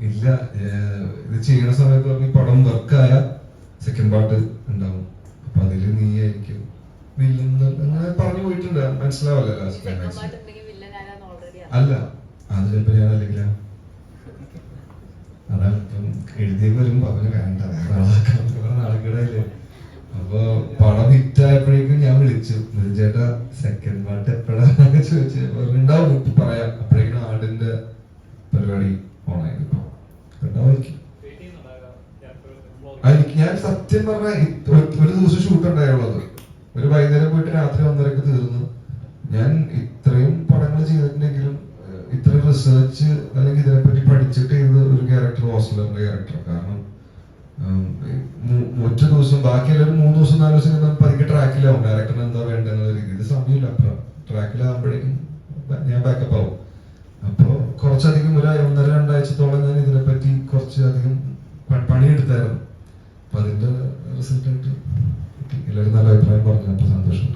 ഇല്ല, ഇത് ചെയ്യണ സമയത്ത് പറഞ്ഞ പടം വർക്കായ സെക്കൻഡ് പാർട്ട് ഉണ്ടാവും, അപ്പൊ അതില് നീ ആയിരിക്കും അങ്ങനെ പറഞ്ഞു പോയിട്ടുണ്ട്. മനസ്സിലാവല്ലോ ലാസ്റ്റ് അല്ല, അത് ചിലപ്പോ ഞാൻ അല്ലെങ്കിൽ അതാണ് ഇപ്പം എഴുതിയ വരുമ്പോ അവന് വേണ്ട നാളെക്കിടയില്ലേ. അപ്പൊ പടം ഹിറ്റായപ്പോഴേക്കും ഞാൻ വിളിച്ചു, ചേട്ടാ സെക്കൻഡ് പാർട്ട് എപ്പോഴാന്നൊക്കെ ചോദിച്ചു. ഉണ്ടാവും, ഇപ്പൊ പറയാം. അപ്പോഴേക്കും ആടിന്റെ പരിപാടി ഓണായിരുന്നു. എനിക്ക് ഞാൻ സത്യം പറഞ്ഞ ഒരു ദിവസം ഷൂട്ട് ഉണ്ടായുള്ളത്, ഒരു വൈകുന്നേരം പോയിട്ട് രാത്രി 1:30 തീർന്നു. ഞാൻ ഇത്രയും പടങ്ങൾ ചെയ്തിട്ടുണ്ടെങ്കിലും ഇത്രയും റിസർച്ച് അല്ലെങ്കിൽ ഇതിനെപ്പറ്റി പഠിച്ചിട്ട് ചെയ്ത ഒരു ക്യാരക്ടർ ഹോസ്റ്റലറിന്റെ ക്യാരക്ടർ. കാരണം ഒറ്റ ദിവസം, ബാക്കി എല്ലാവരും 3 ദിവസം 4 ദിവസം നമ്മൾ പതുക്കെ ട്രാക്കിലാവും, ഡയറക്ടറിന് എന്താ വേണ്ടെന്നുള്ള രീതി. ഇത് സമയമില്ല, അപ്പുറം ട്രാക്കിലാകുമ്പോഴേക്കും ഞാൻ ബാക്കപ്പ് ആവും. അപ്പോൾ കുറച്ചധികം ഒരു 1.5-2 ആഴ്ചത്തോളം ഞാൻ ഇതിനെപ്പറ്റി കുറച്ചധികം പണിയെടുത്തായിരുന്നു. അപ്പൊ അതിന്റെ റിസൾട്ടായിട്ട് എല്ലാവരും നല്ല അഭിപ്രായം പറഞ്ഞു. അപ്പൊ സന്തോഷം.